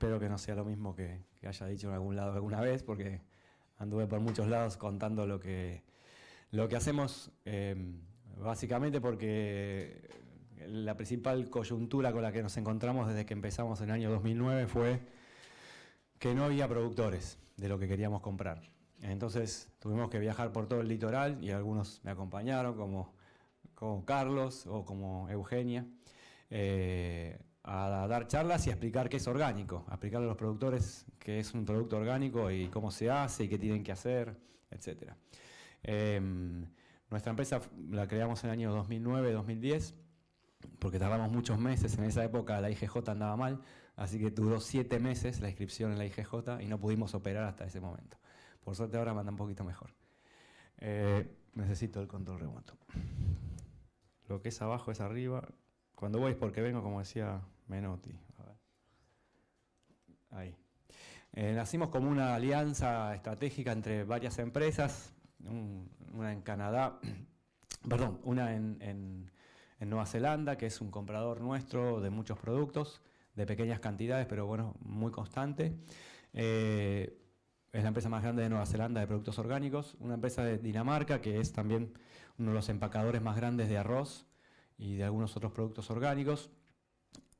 espero que no sea lo mismo que haya dicho en algún lado alguna vez, porque anduve por muchos lados contando lo que hacemos, básicamente porque la principal coyuntura con la que nos encontramos desde que empezamos en el año 2009 fue que no había productores de lo que queríamos comprar. Entonces tuvimos que viajar por todo el litoral y algunos me acompañaron, como Carlos o como Eugenia, a dar charlas y a explicar qué es orgánico, a explicarle a los productores qué es un producto orgánico y cómo se hace y qué tienen que hacer, etc. Nuestra empresa la creamos en el año 2009-2010, porque tardamos muchos meses. En esa época la IGJ andaba mal, así que duró 7 meses la inscripción en la IGJ y no pudimos operar hasta ese momento. Por suerte ahora me anda un poquito mejor. Necesito el control remoto. Lo que es abajo es arriba. Cuando voy es porque vengo, como decía Menotti. A ver. Ahí. Nacimos como una alianza estratégica entre varias empresas, una en Canadá, perdón, una en Nueva Zelanda, que es un comprador nuestro de muchos productos, de pequeñas cantidades, pero bueno, muy constante. Es la empresa más grande de Nueva Zelanda de productos orgánicos. Una empresa de Dinamarca, que es también uno de los empacadores más grandes de arroz y de algunos otros productos orgánicos,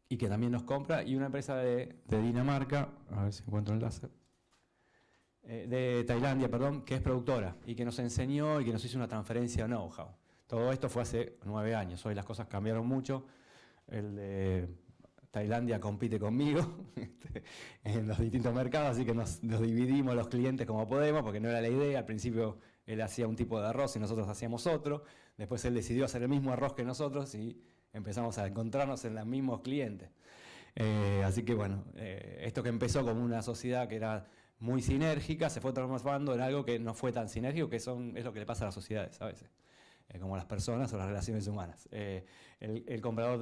y que también nos compra. Y una empresa de Dinamarca, a ver si encuentro el láser, de Tailandia, perdón, que es productora y que nos enseñó y que nos hizo una transferencia de know-how. Todo esto fue hace 9 años. Hoy las cosas cambiaron mucho. El de Tailandia compite conmigo en los distintos mercados, así que nos dividimos los clientes como podemos, porque no era la idea. Al principio él hacía un tipo de arroz y nosotros hacíamos otro. Después él decidió hacer el mismo arroz que nosotros y empezamos a encontrarnos en los mismos clientes. Así que bueno, esto que empezó como una sociedad que era muy sinérgica, se fue transformando en algo que no fue tan sinérgico, que es lo que le pasa a las sociedades a veces, como a las personas o las relaciones humanas. El comprador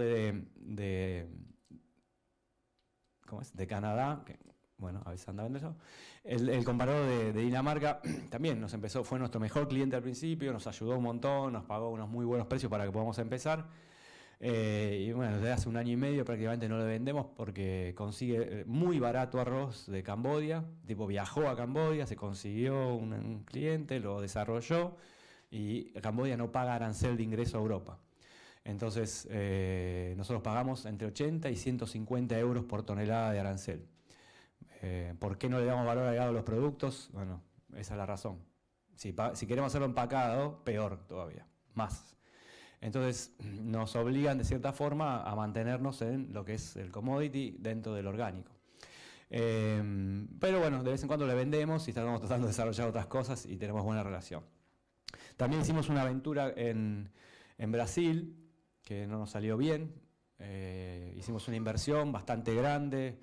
¿cómo es? De Canadá, que, bueno, a veces anda vendiendo eso. El comprador de Dinamarca también fue nuestro mejor cliente al principio, nos ayudó un montón, nos pagó unos muy buenos precios para que podamos empezar. Y bueno, desde hace 1 año y medio prácticamente no le vendemos porque consigue muy barato arroz de Camboya. Tipo, viajó a Camboya, se consiguió un cliente, lo desarrolló y Camboya no paga arancel de ingreso a Europa. Entonces, nosotros pagamos entre 80 y 150 euros por tonelada de arancel. ¿Por qué no le damos valor agregado a los productos? Bueno, esa es la razón. Si queremos hacerlo empacado, peor todavía, más. Entonces, nos obligan de cierta forma a mantenernos en lo que es el commodity dentro del orgánico. Pero bueno, de vez en cuando le vendemos y estamos tratando de desarrollar otras cosas y tenemos buena relación. También hicimos una aventura en Brasil, que no nos salió bien. Hicimos una inversión bastante grande,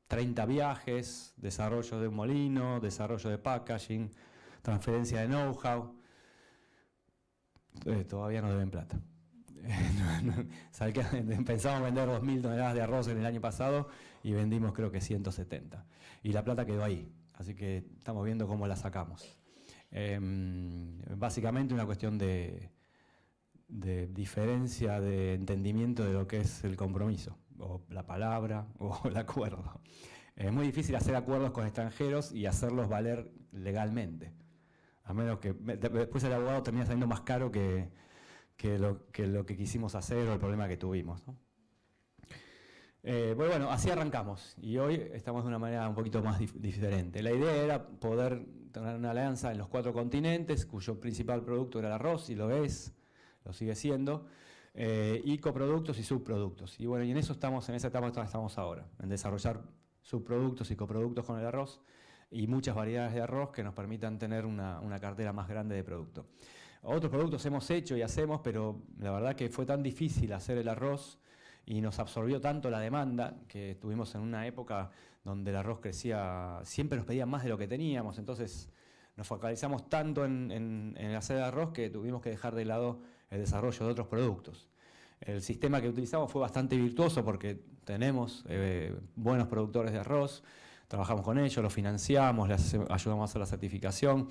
30 viajes, desarrollo de un molino, desarrollo de packaging, transferencia de know-how. Todavía no deben plata. Pensamos vender 2.000 toneladas de arroz en el año pasado y vendimos creo que 170. Y la plata quedó ahí, así que estamos viendo cómo la sacamos. Básicamente una cuestión de diferencia de entendimiento de lo que es el compromiso, o la palabra, o el acuerdo. Es muy difícil hacer acuerdos con extranjeros y hacerlos valer legalmente. A menos que después el abogado termina saliendo más caro que lo que quisimos hacer o el problema que tuvimos, ¿no? Bueno, así arrancamos y hoy estamos de una manera un poquito más diferente. La idea era poder tener una alianza en los 4 continentes, cuyo principal producto era el arroz, y lo sigue siendo, y coproductos y subproductos. Y bueno, y en esa etapa estamos ahora, en desarrollar subproductos y coproductos con el arroz y muchas variedades de arroz que nos permitan tener una cartera más grande de producto. Otros productos hemos hecho y hacemos, pero la verdad que fue tan difícil hacer el arroz y nos absorbió tanto la demanda que estuvimos en una época donde el arroz crecía, siempre nos pedían más de lo que teníamos, entonces nos focalizamos tanto en hacer arroz que tuvimos que dejar de lado el desarrollo de otros productos. El sistema que utilizamos fue bastante virtuoso porque tenemos buenos productores de arroz, trabajamos con ellos, los financiamos, les ayudamos a hacer la certificación.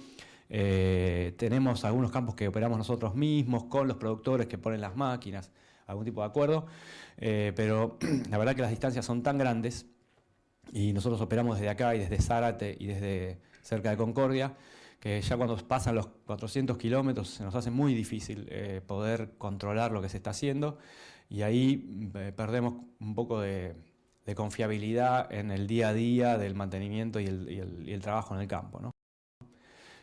Tenemos algunos campos que operamos nosotros mismos con los productores que ponen las máquinas, algún tipo de acuerdo, pero la verdad que las distancias son tan grandes Y nosotros operamos desde acá y desde Zárate y desde cerca de Concordia, que ya cuando pasan los 400 kilómetros se nos hace muy difícil poder controlar lo que se está haciendo, y ahí perdemos un poco de confiabilidad en el día a día del mantenimiento y el trabajo en el campo, ¿no?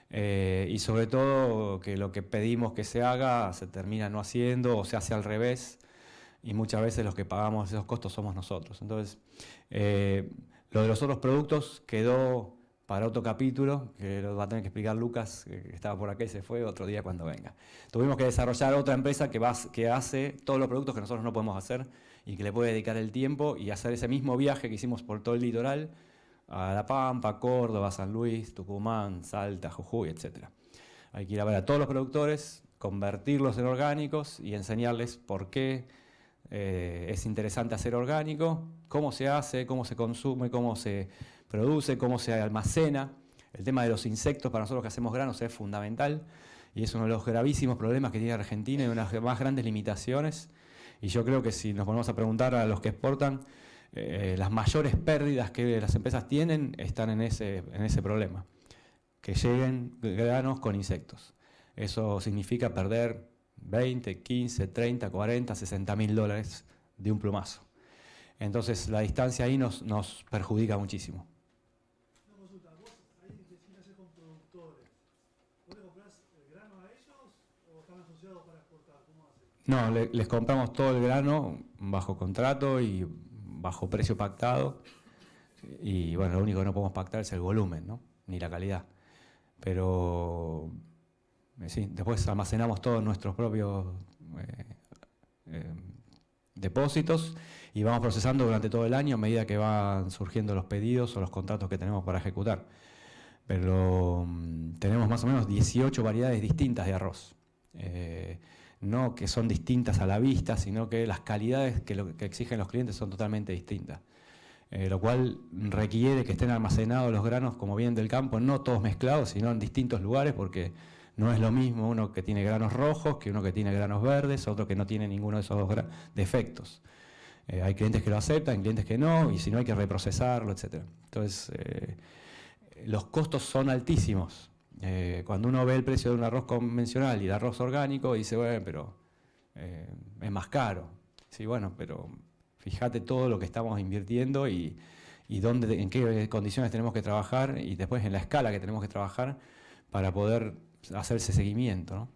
Y sobre todo que lo que pedimos que se haga se termina no haciendo o se hace al revés, y muchas veces los que pagamos esos costos somos nosotros. Entonces, lo de los otros productos quedó para otro capítulo, que lo va a tener que explicar Lucas, que estaba por acá y se fue, otro día cuando venga. Tuvimos que desarrollar otra empresa que hace todos los productos que nosotros no podemos hacer y que le puede dedicar el tiempo y hacer ese mismo viaje que hicimos por todo el litoral, a La Pampa, Córdoba, San Luis, Tucumán, Salta, Jujuy, etc. Hay que ir a ver a todos los productores, convertirlos en orgánicos y enseñarles por qué es interesante hacer orgánico, cómo se hace, cómo se consume, cómo se produce, cómo se almacena. El tema de los insectos para nosotros que hacemos granos es fundamental y es uno de los gravísimos problemas que tiene Argentina y una de las más grandes limitaciones. Y yo creo que si nos ponemos a preguntar a los que exportan, las mayores pérdidas que las empresas tienen están en ese problema, que lleguen granos con insectos. Eso significa perder 20, 15, 30, 40, 60 mil dólares de un plumazo. Entonces la distancia ahí nos perjudica muchísimo. Una consulta, vos ahí decís hacer con productores, ¿vos le comprás el grano a ellos o están asociados para exportar? ¿Cómo hacen? No, les compramos todo el grano bajo contrato y bajo precio pactado, y bueno, lo único que no podemos pactar es el volumen, ¿no? Ni la calidad. Pero sí, después almacenamos todos nuestros propios depósitos y vamos procesando durante todo el año a medida que van surgiendo los pedidos o los contratos que tenemos para ejecutar. Pero tenemos más o menos 18 variedades distintas de arroz. No que son distintas a la vista, sino que las calidades que exigen los clientes son totalmente distintas. Lo cual requiere que estén almacenados los granos como vienen del campo, no todos mezclados, sino en distintos lugares, porque no es lo mismo uno que tiene granos rojos que uno que tiene granos verdes, otro que no tiene ninguno de esos dos defectos. Hay clientes que lo aceptan, clientes que no, y si no hay que reprocesarlo, etc. Entonces, los costos son altísimos. Cuando uno ve el precio de un arroz convencional y el arroz orgánico, dice, bueno, pero es más caro. Sí, bueno, pero fíjate todo lo que estamos invirtiendo y en qué condiciones tenemos que trabajar y después en la escala que tenemos que trabajar para poder hacer ese seguimiento, ¿no?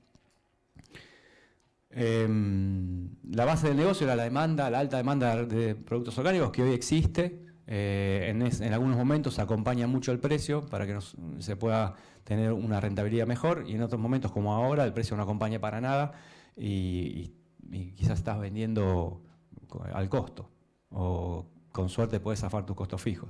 La base del negocio era la demanda, la alta demanda de productos orgánicos que hoy existe. En algunos momentos acompaña mucho el precio para que se pueda tener una rentabilidad mejor, y en otros momentos como ahora el precio no acompaña para nada y quizás estás vendiendo al costo o con suerte puedes zafar tus costos fijos.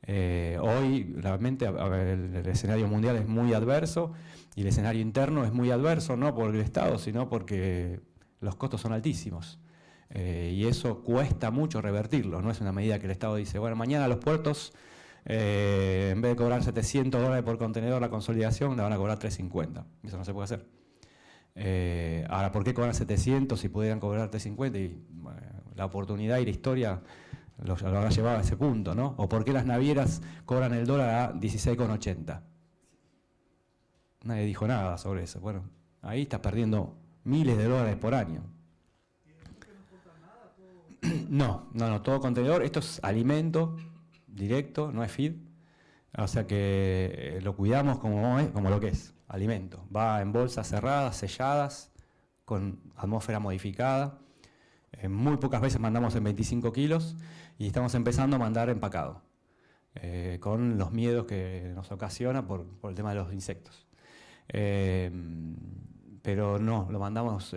Hoy realmente el escenario mundial es muy adverso y el escenario interno es muy adverso, no por el Estado, sino porque los costos son altísimos. Y eso cuesta mucho revertirlo, no es una medida que el Estado dice, bueno, mañana los puertos, en vez de cobrar $700 por contenedor la consolidación, la van a cobrar $350. Eso no se puede hacer. Ahora, ¿por qué cobran 700 si pudieran cobrar 350? Y bueno, la oportunidad y la historia lo habrá llevado a ese punto, ¿no? ¿O por qué las navieras cobran el dólar a 16,80? Nadie dijo nada sobre eso. Bueno, ahí estás perdiendo miles de dólares por año. No, todo contenedor. Esto es alimento directo, no es feed. O sea que lo cuidamos como lo que es, alimento. Va en bolsas cerradas, selladas, con atmósfera modificada. Muy pocas veces mandamos en 25 kilos y estamos empezando a mandar empacado, con los miedos que nos ocasiona por el tema de los insectos. Pero no, lo mandamos,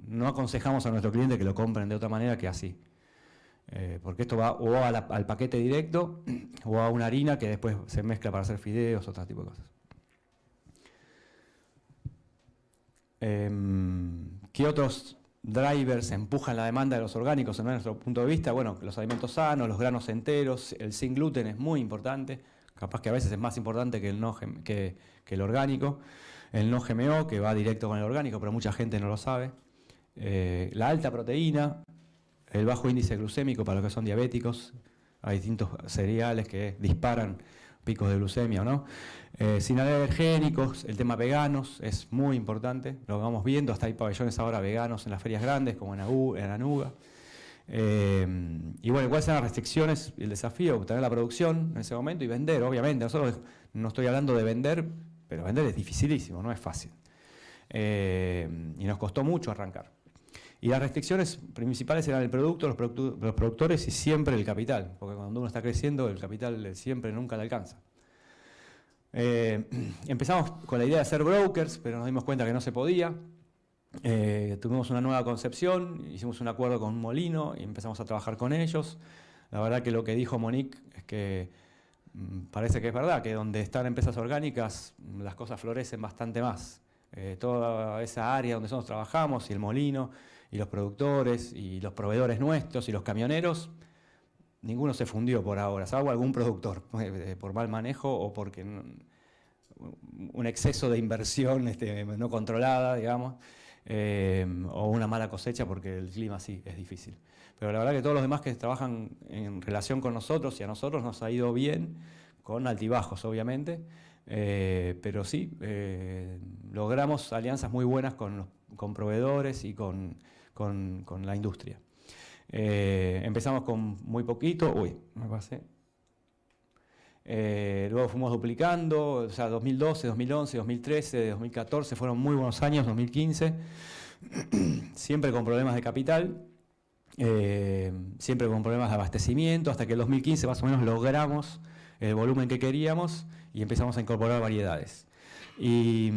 no aconsejamos a nuestro cliente que lo compren de otra manera que así. Porque esto va o al paquete directo o a una harina que después se mezcla para hacer fideos, otro tipo de cosas. ¿Qué otros drivers empujan la demanda de los orgánicos en nuestro punto de vista? Bueno, los alimentos sanos, los granos enteros, el sin gluten es muy importante, capaz que a veces es más importante que el orgánico, el no GMO, que va directo con el orgánico, pero mucha gente no lo sabe, la alta proteína, el bajo índice glucémico para los que son diabéticos, Hay distintos cereales que disparan picos de glucemia o no. Sin alergénicos, el tema veganos es muy importante, lo vamos viendo, hasta hay pabellones ahora veganos en las ferias grandes, como en Anuga. Y bueno, ¿cuáles son las restricciones y el desafío? Tener la producción en ese momento y vender, obviamente. Nosotros no estoy hablando de vender, pero vender es dificilísimo, no es fácil. Y nos costó mucho arrancar. Y las restricciones principales eran el producto, los productores y siempre el capital, porque cuando uno está creciendo el capital siempre nunca le alcanza. Empezamos con la idea de ser brokers, pero nos dimos cuenta que no se podía. Tuvimos una nueva concepción, hicimos un acuerdo con un molino y empezamos a trabajar con ellos. La verdad que lo que dijo Monique es que parece que es verdad, que donde están empresas orgánicas las cosas florecen bastante más. Toda esa área donde nosotros trabajamos y el molino y los productores y los proveedores nuestros y los camioneros, ninguno se fundió por ahora, salvo algún productor, por mal manejo o porque un exceso de inversión no controlada, digamos, o una mala cosecha porque el clima sí es difícil. Pero la verdad que todos los demás que trabajan en relación con nosotros y a nosotros nos ha ido bien, con altibajos obviamente, pero sí, logramos alianzas muy buenas con proveedores y con la industria. Empezamos con muy poquito, me pasé. Luego fuimos duplicando, o sea, 2012, 2011, 2013, 2014, fueron muy buenos años, 2015, siempre con problemas de capital, siempre con problemas de abastecimiento, hasta que en 2015 más o menos logramos el volumen que queríamos y empezamos a incorporar variedades. Y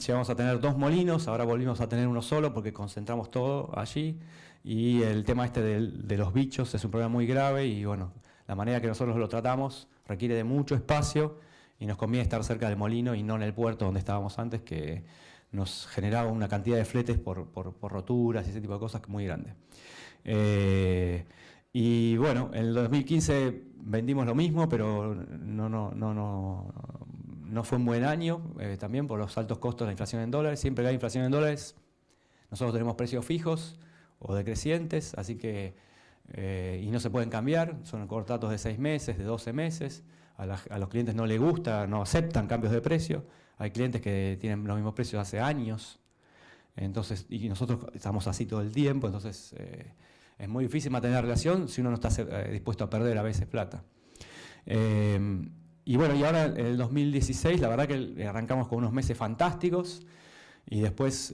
llegamos a tener 2 molinos, ahora volvimos a tener uno solo porque concentramos todo allí. Y el tema este de los bichos es un problema muy grave y bueno, la manera que nosotros lo tratamos requiere de mucho espacio y nos conviene estar cerca del molino y no en el puerto donde estábamos antes, que nos generaba una cantidad de fletes por roturas y ese tipo de cosas muy grande. Y bueno, en el 2015 vendimos lo mismo, pero no fue un buen año, también por los altos costos de la inflación en dólares. Siempre que hay inflación en dólares, nosotros tenemos precios fijos o decrecientes, así que, y no se pueden cambiar, son contratos de 6 meses, de 12 meses, a los clientes no les gusta, no aceptan cambios de precio, hay clientes que tienen los mismos precios hace años, entonces, y nosotros estamos así todo el tiempo, entonces es muy difícil mantener relación si uno no está dispuesto a perder a veces plata. Y bueno, y ahora en el 2016, la verdad que arrancamos con unos meses fantásticos y después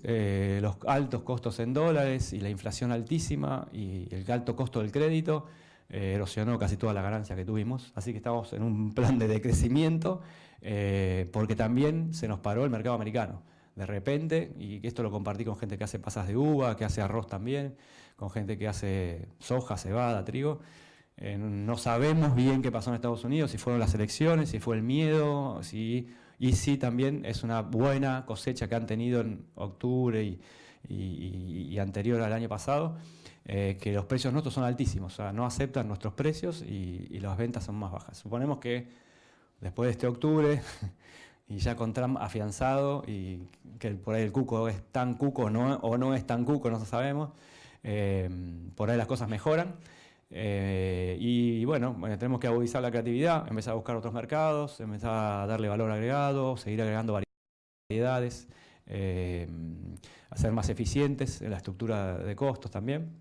los altos costos en dólares y la inflación altísima y el alto costo del crédito erosionó casi toda la ganancia que tuvimos. Así que estamos en un plan de decrecimiento porque también se nos paró el mercado americano. De repente, y esto lo compartí con gente que hace pasas de uva, que hace arroz también, con gente que hace soja, cebada, trigo. No sabemos bien qué pasó en Estados Unidos, si fueron las elecciones, si fue el miedo, y sí también es una buena cosecha que han tenido en octubre y anterior al año pasado, que los precios nuestros son altísimos, o sea, no aceptan nuestros precios y las ventas son más bajas. Suponemos que después de este octubre, y ya con Trump afianzado, y que por ahí el cuco es tan cuco o no es tan cuco, no sabemos, por ahí las cosas mejoran. Y bueno, tenemos que agudizar la creatividad, empezar a buscar otros mercados, empezar a darle valor agregado, seguir agregando variedades, a ser más eficientes en la estructura de costos también.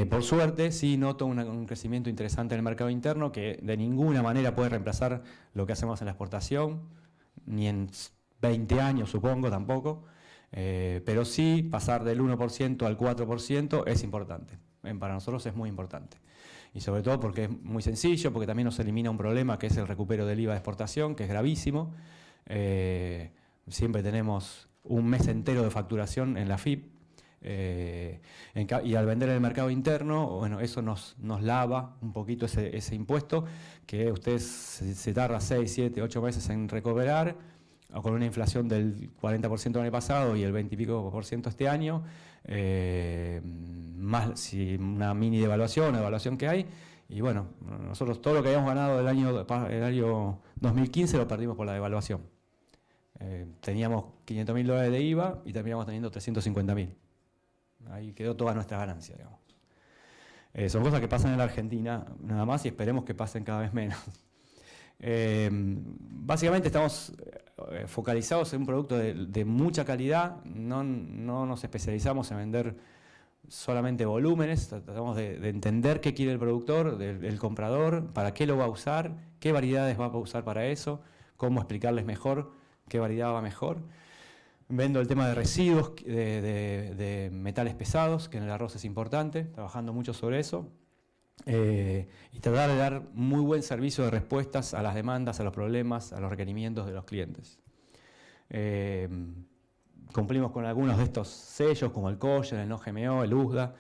Por suerte, sí noto un crecimiento interesante en el mercado interno que de ninguna manera puede reemplazar lo que hacemos en la exportación, ni en 20 años supongo tampoco, pero sí pasar del 1% al 4% es importante. Para nosotros es muy importante. Y sobre todo porque es muy sencillo, porque también nos elimina un problema que es el recupero del IVA de exportación, que es gravísimo. Siempre tenemos un mes entero de facturación en la FIP. Y al vender en el mercado interno, bueno, eso nos lava un poquito ese impuesto, que usted se tarda 6, 7, 8 meses en recuperar, o con una inflación del 40% el año pasado y el 20 y pico % este año, más si una mini devaluación o evaluación que hay, y bueno, nosotros todo lo que habíamos ganado el año 2015 lo perdimos por la devaluación. Teníamos $500.000 de IVA y terminamos teniendo 350.000. Ahí quedó toda nuestra ganancia, digamos. Son cosas que pasan en la Argentina nada más y esperemos que pasen cada vez menos. Básicamente estamos focalizados en un producto de mucha calidad, no nos especializamos en vender solamente volúmenes, tratamos de entender qué quiere el productor, el comprador, para qué lo va a usar, qué variedades va a usar para eso, cómo explicarles mejor qué variedad va mejor. Vendo el tema de residuos, de metales pesados, que en el arroz es importante, trabajando mucho sobre eso. Y tratar de dar muy buen servicio de respuestas a las demandas, a los problemas, a los requerimientos de los clientes. Cumplimos con algunos de estos sellos, como el kosher, el no GMO, el USDA,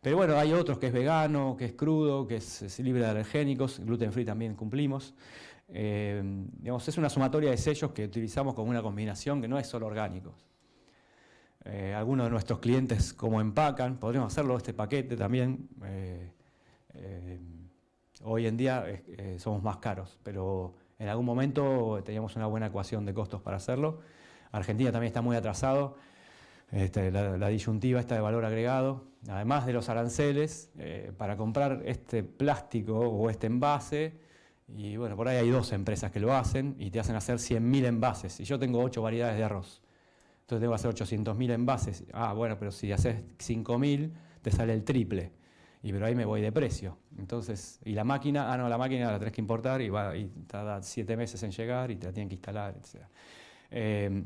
pero bueno, hay otros que es vegano, que es crudo, que es libre de alergénicos, gluten free también cumplimos. Digamos, es una sumatoria de sellos que utilizamos como una combinación que no es solo orgánicos. Algunos de nuestros clientes, como empacan, podríamos hacerlo este paquete también. Hoy en día somos más caros, pero en algún momento teníamos una buena ecuación de costos para hacerlo. Argentina también está muy atrasado, la disyuntiva esta de valor agregado, además de los aranceles, para comprar este plástico o este envase, y bueno, por ahí hay 2 empresas que lo hacen y te hacen hacer 100.000 envases, y yo tengo 8 variedades de arroz, entonces tengo que hacer 800.000 envases. Bueno, pero si haces 5.000 te sale el triple. Pero ahí me voy de precio. Entonces, y la máquina, la máquina la tenés que importar y tarda 7 meses en llegar y te la tienen que instalar, etc.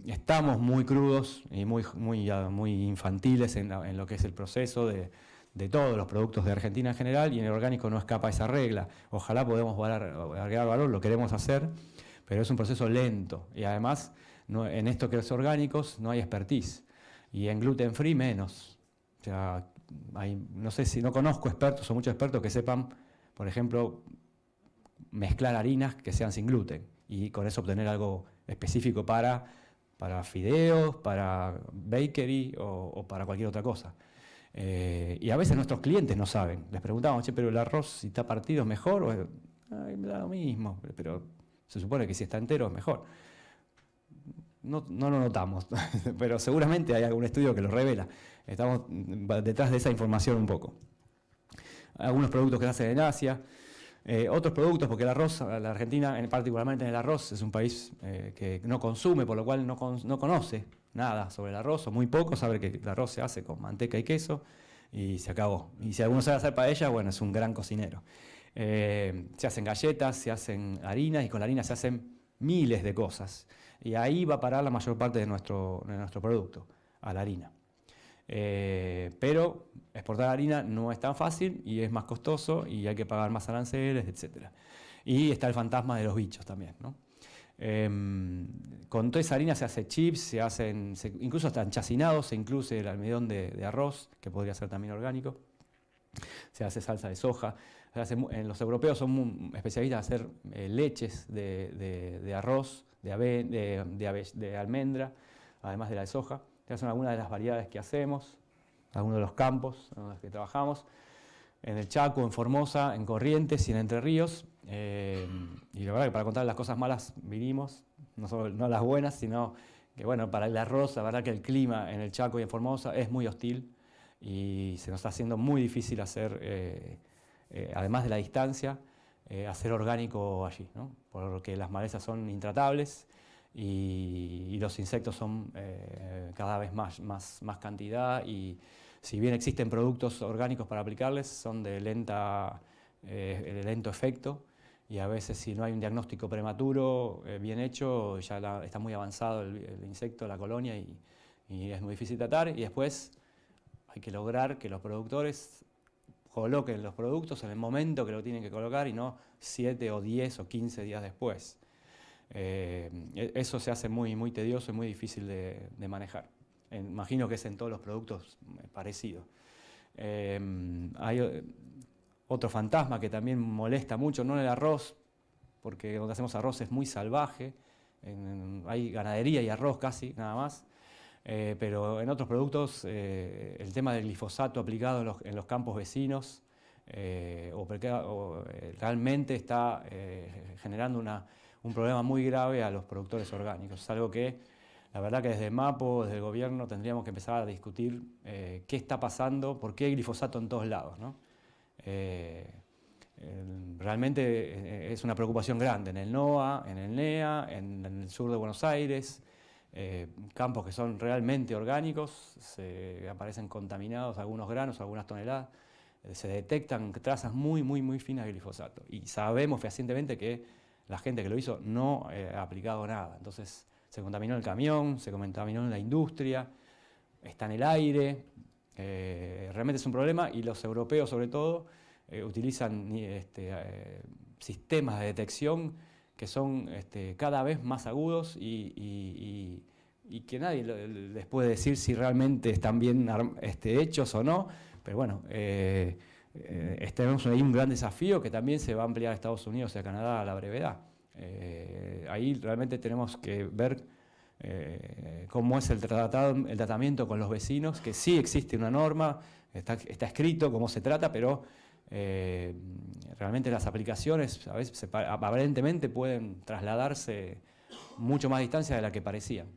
Estamos muy crudos y muy infantiles en lo que es el proceso de todos los productos de Argentina en general, y en el orgánico no escapa esa regla. Ojalá podamos agregar valor, lo queremos hacer, pero es un proceso lento. Y además, en esto que es orgánicos no hay expertise. Y en gluten free menos. O sea, no conozco expertos o muchos expertos que sepan, por ejemplo, mezclar harinas que sean sin gluten y con eso obtener algo específico para fideos, para bakery o para cualquier otra cosa. Y a veces nuestros clientes no saben. Les preguntamos, pero el arroz si está partido es mejor, me da lo mismo, pero se supone que si está entero es mejor. No lo notamos, pero seguramente hay algún estudio que lo revela. Estamos detrás de esa información un poco. Algunos productos que nacen en Asia, otros productos, porque el arroz, la Argentina, particularmente en el arroz, es un país que no consume, por lo cual no conoce nada sobre el arroz, o muy poco, sabe que el arroz se hace con manteca y queso, y se acabó. Y si alguno sabe hacer paella, bueno, es un gran cocinero. Se hacen galletas, se hacen harinas, y con la harina se hacen miles de cosas. Y ahí va a parar la mayor parte de nuestro producto, a la harina. Pero exportar harina no es tan fácil y es más costoso y hay que pagar más aranceles, etc. Y está el fantasma de los bichos también, ¿no? Con toda esa harina se hace chips, incluso están chacinados, se incluye el almidón de arroz, que podría ser también orgánico. Se hace salsa de soja. Los europeos son muy especialistas en hacer leches de arroz, de almendra, además de la de soja. Estas son algunas de las variedades que hacemos, algunos de los campos en los que trabajamos, en el Chaco, en Formosa, en Corrientes y en Entre Ríos. Y la verdad que para contar las cosas malas vinimos, no las buenas, sino que bueno, para el arroz, la verdad que el clima en el Chaco y en Formosa es muy hostil y se nos está haciendo muy difícil hacer, además de la distancia, hacer orgánico allí, ¿no? Porque las malezas son intratables y los insectos son cada vez más cantidad, y si bien existen productos orgánicos para aplicarles, son de lento efecto, y a veces si no hay un diagnóstico prematuro bien hecho, ya está muy avanzado el insecto, la colonia, y es muy difícil tratar, y después hay que lograr que los productores coloquen los productos en el momento que lo tienen que colocar y no 7 o 10 o 15 días después. Eso se hace muy tedioso y muy difícil de manejar. Imagino que es en todos los productos parecido. Hay otro fantasma que también molesta mucho, no en el arroz, porque donde hacemos arroz es muy salvaje, hay ganadería y arroz casi, nada más. Pero en otros productos el tema del glifosato aplicado en los campos vecinos realmente está generando un problema muy grave a los productores orgánicos. Es algo que la verdad que desde MAPO, desde el gobierno, tendríamos que empezar a discutir qué está pasando, por qué hay glifosato en todos lados, ¿no? Realmente es una preocupación grande en el NOA, en el NEA, en el sur de Buenos Aires, campos que son realmente orgánicos, se aparecen contaminados algunos granos, algunas toneladas, se detectan trazas muy finas de glifosato y sabemos fehacientemente que la gente que lo hizo no ha aplicado nada. Entonces se contaminó el camión, se contaminó en la industria, está en el aire, realmente es un problema y los europeos sobre todo utilizan sistemas de detección que son cada vez más agudos y que nadie les puede decir si realmente están bien hechos o no, pero bueno, tenemos ahí un gran desafío que también se va a ampliar a Estados Unidos y a Canadá a la brevedad. Ahí realmente tenemos que ver cómo es el tratamiento con los vecinos, que sí existe una norma, está escrito cómo se trata, pero realmente las aplicaciones a veces aparentemente pueden trasladarse mucho más distancia de la que parecían.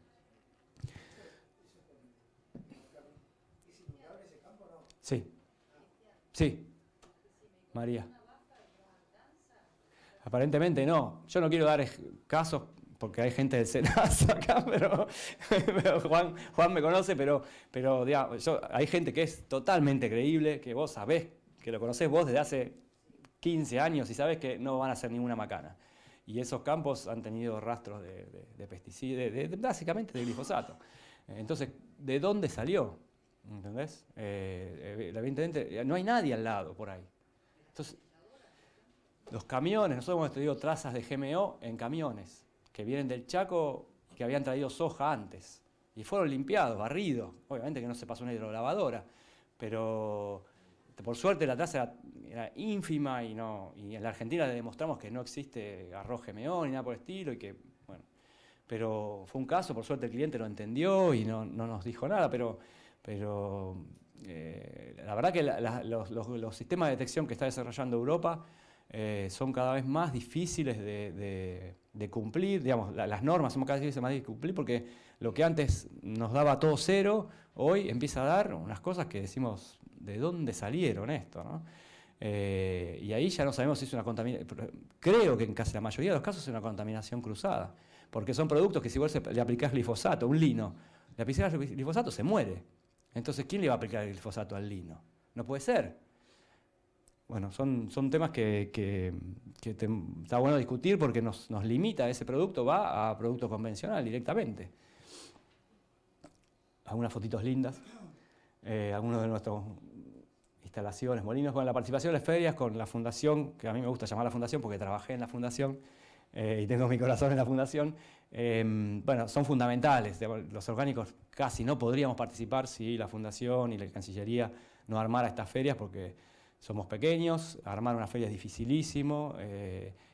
Sí, sí, María. Aparentemente no. Yo no quiero dar casos porque hay gente del SENASA acá, pero Juan me conoce, pero digamos, hay gente que es totalmente creíble, que vos sabés, que lo conocés vos desde hace 15 años y sabés que no van a hacer ninguna macana. Y esos campos han tenido rastros de pesticidas, básicamente de glifosato. Entonces, ¿de dónde salió? ¿Entendés? Evidentemente, no hay nadie al lado por ahí. Entonces, los camiones, nosotros hemos estudiado trazas de GMO en camiones que vienen del Chaco, que habían traído soja antes, y fueron limpiados, barridos. Obviamente que no se pasó una hidrolavadora, pero por suerte la traza era ínfima y en la Argentina le demostramos que no existe arroz GMO ni nada por el estilo, y que, bueno, pero fue un caso, por suerte el cliente lo entendió y no nos dijo nada, pero la verdad que los sistemas de detección que está desarrollando Europa son cada vez más difíciles de cumplir, digamos, las normas son cada vez más difíciles de cumplir porque lo que antes nos daba todo cero, hoy empieza a dar unas cosas que decimos, ¿de dónde salieron esto? ¿No? Y ahí ya no sabemos si es una contaminación, creo que en casi la mayoría de los casos es una contaminación cruzada, porque son productos que si vos le aplicás glifosato, un lino, le aplicás glifosato se muere. Entonces, ¿quién le va a aplicar el glifosato al lino? No puede ser. Bueno, son temas que está bueno discutir porque nos limita, ese producto va a producto convencional directamente. Algunas fotitos lindas, algunos de nuestras instalaciones, molinos, con la participación de las ferias, con la fundación, que a mí me gusta llamar la fundación porque trabajé en la fundación y tengo mi corazón en la fundación. Bueno, son fundamentales. Los orgánicos casi no podríamos participar si la fundación y la Cancillería no armara estas ferias porque somos pequeños, armar una feria es dificilísimo,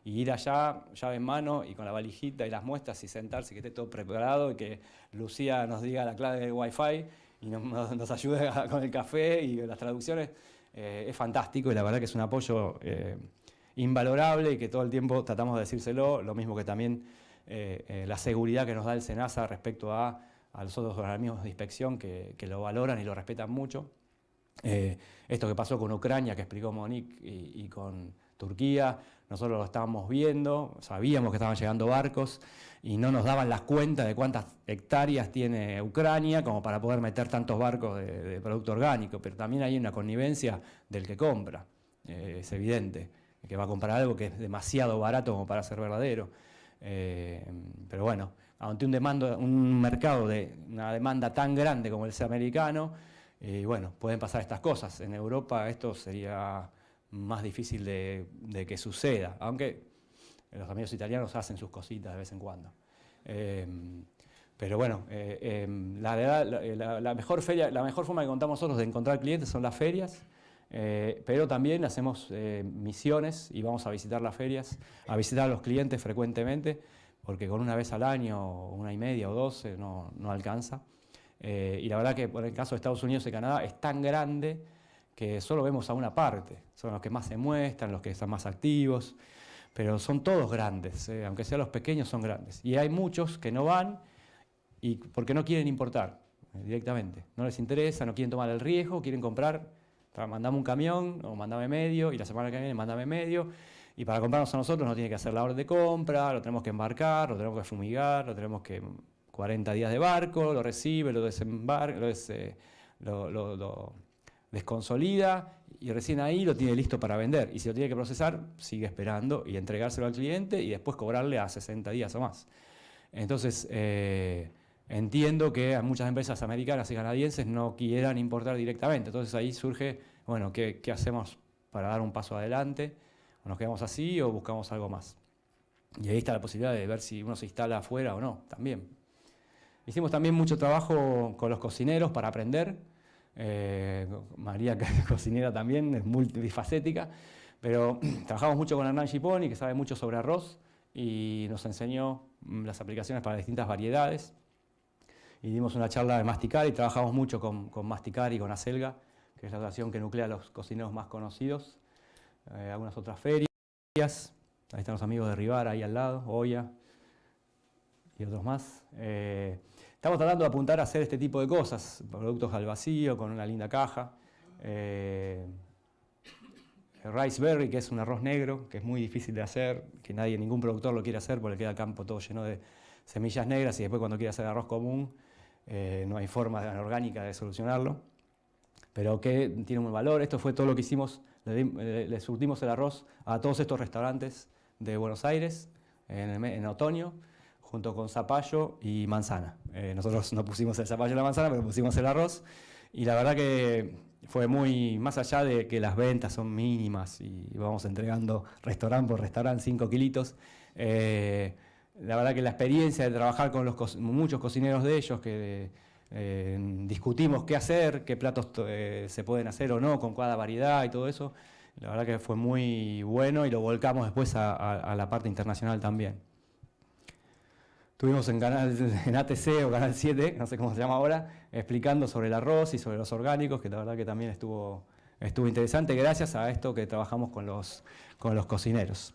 y ir allá, llave en mano y con la valijita y las muestras y sentarse, que esté todo preparado y que Lucía nos diga la clave del Wi-Fi y nos ayude con el café y las traducciones, es fantástico y la verdad que es un apoyo invalorable y que todo el tiempo tratamos de decírselo, lo mismo que también la seguridad que nos da el SENASA respecto a los otros organismos de inspección que lo valoran y lo respetan mucho. Esto que pasó con Ucrania, que explicó Monique, y con Turquía, nosotros lo estábamos viendo, sabíamos que estaban llegando barcos y no nos daban las cuentas de cuántas hectáreas tiene Ucrania como para poder meter tantos barcos de producto orgánico, pero también hay una connivencia del que compra, es evidente, que va a comprar algo que es demasiado barato como para ser verdadero. Pero bueno, ante un mercado de una demanda tan grande como el americano, bueno, pueden pasar estas cosas. En Europa esto sería más difícil de que suceda, aunque los amigos italianos hacen sus cositas de vez en cuando. Pero bueno, la mejor forma que contamos nosotros de encontrar clientes son las ferias, pero también hacemos misiones y vamos a visitar las ferias, a visitar a los clientes frecuentemente, porque con una vez al año, una y media o dos, no alcanza. Y la verdad que por el caso de Estados Unidos y Canadá es tan grande que solo vemos a una parte, son los que más se muestran, los que están más activos, pero son todos grandes, aunque sean los pequeños son grandes. Y hay muchos que no van porque no quieren importar directamente, no les interesa, no quieren tomar el riesgo, quieren comprar Mandame un camión o mandame medio, y la semana que viene mandame medio. Y para comprarnos a nosotros no tiene que hacer la orden de compra, lo tenemos que embarcar, lo tenemos que fumigar, lo tenemos que 40 días de barco, lo recibe, lo desembarca, lo desconsolida y recién ahí lo tiene listo para vender. Y si lo tiene que procesar, sigue esperando y entregárselo al cliente y después cobrarle a 60 días o más. Entonces, entiendo que muchas empresas americanas y canadienses no quieran importar directamente. Entonces ahí surge, bueno, ¿qué hacemos para dar un paso adelante? ¿O nos quedamos así o buscamos algo más? Y ahí está la posibilidad de ver si uno se instala afuera o no, también. Hicimos también mucho trabajo con los cocineros para aprender. María, que es cocinera también, es multifacética, pero trabajamos mucho con Hernán Giponi, que sabe mucho sobre arroz, y nos enseñó las aplicaciones para distintas variedades. Y dimos una charla de Masticar y trabajamos mucho con Masticar y con Acelga, que es la asociación que nuclea a los cocineros más conocidos. Algunas otras ferias. Ahí están los amigos de Rivara, ahí al lado, Oya y otros más. Estamos tratando de apuntar a hacer este tipo de cosas, productos al vacío, con una linda caja. Riceberry, que es un arroz negro, que es muy difícil de hacer, que ningún productor lo quiere hacer porque queda el campo todo lleno de semillas negras y después cuando quiere hacer arroz común no hay forma orgánica de solucionarlo. Pero que tiene un valor. Esto fue todo lo que hicimos. Le surtimos el arroz a todos estos restaurantes de Buenos Aires en otoño, junto con zapallo y manzana. Nosotros no pusimos el zapallo y la manzana, pero pusimos el arroz. Y la verdad que fue muy, más allá de que las ventas son mínimas y vamos entregando restaurante por restaurante 5 kilitos, la verdad que la experiencia de trabajar con muchos cocineros de ellos que discutimos qué hacer, qué platos se pueden hacer o no, con cada variedad y todo eso. La verdad que fue muy bueno y lo volcamos después a la parte internacional también. Estuvimos en ATC o Canal 7, no sé cómo se llama ahora, explicando sobre el arroz y sobre los orgánicos, que la verdad que también estuvo interesante gracias a esto que trabajamos con los cocineros.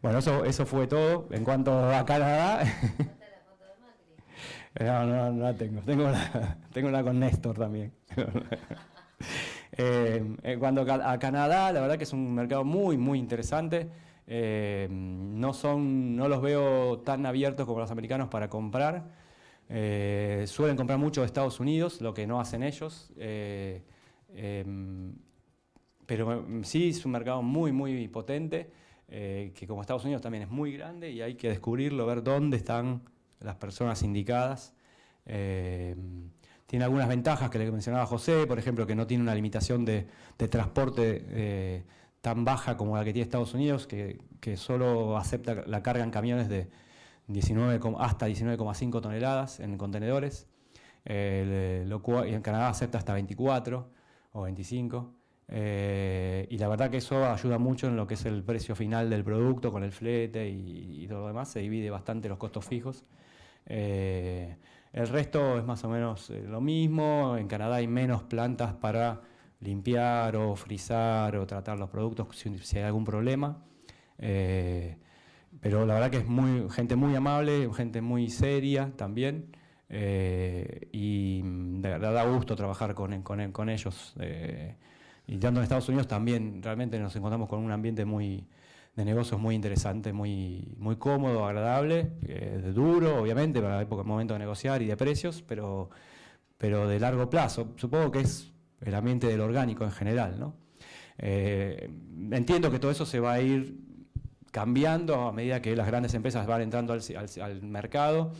Bueno, eso fue todo. En cuanto a Canadá... No la tengo. Tengo una con Néstor también. En cuanto a Canadá, la verdad que es un mercado muy, muy interesante. No los veo tan abiertos como los americanos para comprar. Suelen comprar mucho de Estados Unidos, lo que no hacen ellos. Pero sí es un mercado muy, muy potente, que como Estados Unidos también es muy grande y hay que descubrirlo, ver dónde están las personas indicadas. Tiene algunas ventajas que le mencionaba José, por ejemplo, que no tiene una limitación de transporte tan baja como la que tiene Estados Unidos, que solo acepta la carga en camiones de hasta 19,5 toneladas en contenedores, y en Canadá acepta hasta 24 o 25. Y la verdad que eso ayuda mucho en lo que es el precio final del producto con el flete y todo lo demás, se divide bastante los costos fijos. El resto es más o menos lo mismo. En Canadá hay menos plantas para limpiar o frizar o tratar los productos si hay algún problema. Pero la verdad que es gente muy amable, gente muy seria también. Y de verdad da gusto trabajar con ellos. Y tanto en Estados Unidos también realmente nos encontramos con un ambiente de negocios muy interesante, muy, muy cómodo, agradable, duro obviamente para el momento de negociar y de precios, pero de largo plazo. Supongo que es el ambiente del orgánico en general, ¿no? Entiendo que todo eso se va a ir cambiando a medida que las grandes empresas van entrando al mercado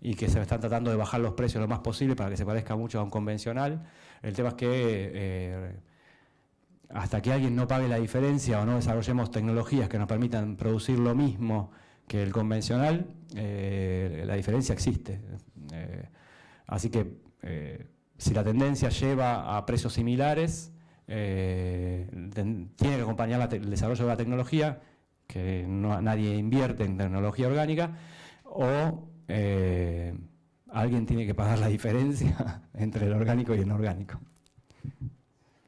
y que se están tratando de bajar los precios lo más posible para que se parezca mucho a un convencional. El tema es que hasta que alguien no pague la diferencia o no desarrollemos tecnologías que nos permitan producir lo mismo que el convencional, la diferencia existe. Así que si la tendencia lleva a precios similares, tiene que acompañar el desarrollo de la tecnología, que nadie invierte en tecnología orgánica, o alguien tiene que pagar la diferencia entre el orgánico y el no orgánico.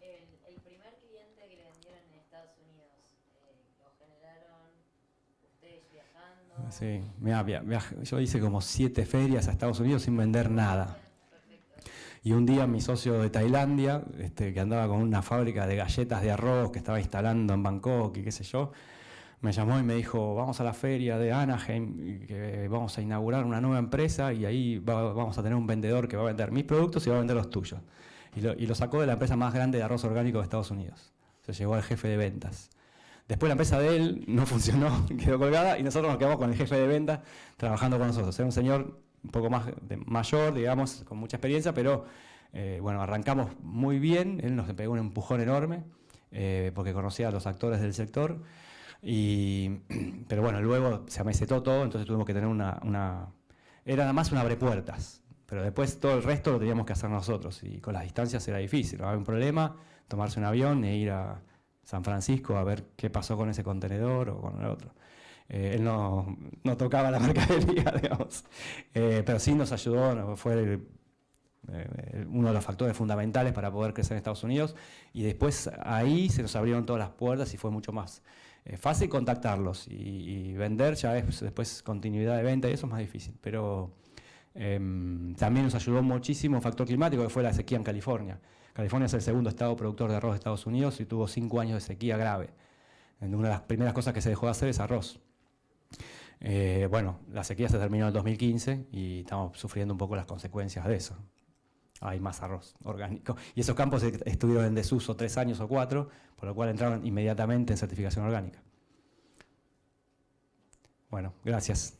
El primer cliente que le vendieron en Estados Unidos, ¿lo generaron ustedes viajando? Sí, yo hice como 7 ferias a Estados Unidos sin vender nada. Y un día mi socio de Tailandia, que andaba con una fábrica de galletas de arroz que estaba instalando en Bangkok y qué sé yo, me llamó y me dijo, vamos a la feria de Anaheim, que vamos a inaugurar una nueva empresa y ahí vamos a tener un vendedor que va a vender mis productos y va a vender los tuyos. Y lo sacó de la empresa más grande de arroz orgánico de Estados Unidos. Se llevó al jefe de ventas. Después la empresa de él no funcionó, quedó colgada y nosotros nos quedamos con el jefe de ventas trabajando con nosotros. Era un señor un poco más mayor, digamos, con mucha experiencia, pero bueno, arrancamos muy bien. Él nos pegó un empujón enorme porque conocía a los actores del sector. Pero bueno, luego se amesetó todo, entonces tuvimos que tener era nada más un abrepuertas, pero después todo el resto lo teníamos que hacer nosotros y con las distancias era difícil, no había un problema, tomarse un avión e ir a San Francisco a ver qué pasó con ese contenedor o con el otro. Él no tocaba la mercadería, digamos, pero sí nos ayudó, fue uno de los factores fundamentales para poder crecer en Estados Unidos y después ahí se nos abrieron todas las puertas y fue mucho más fácil contactarlos y vender ya es después continuidad de venta y eso es más difícil, pero también nos ayudó muchísimo un factor climático que fue la sequía en California. California es el segundo estado productor de arroz de Estados Unidos y tuvo 5 años de sequía grave. Una de las primeras cosas que se dejó de hacer es arroz. Bueno, la sequía se terminó en el 2015 y estamos sufriendo un poco las consecuencias de eso. Hay más arroz orgánico. Y esos campos estuvieron en desuso 3 años o 4, por lo cual entraron inmediatamente en certificación orgánica. Bueno, gracias.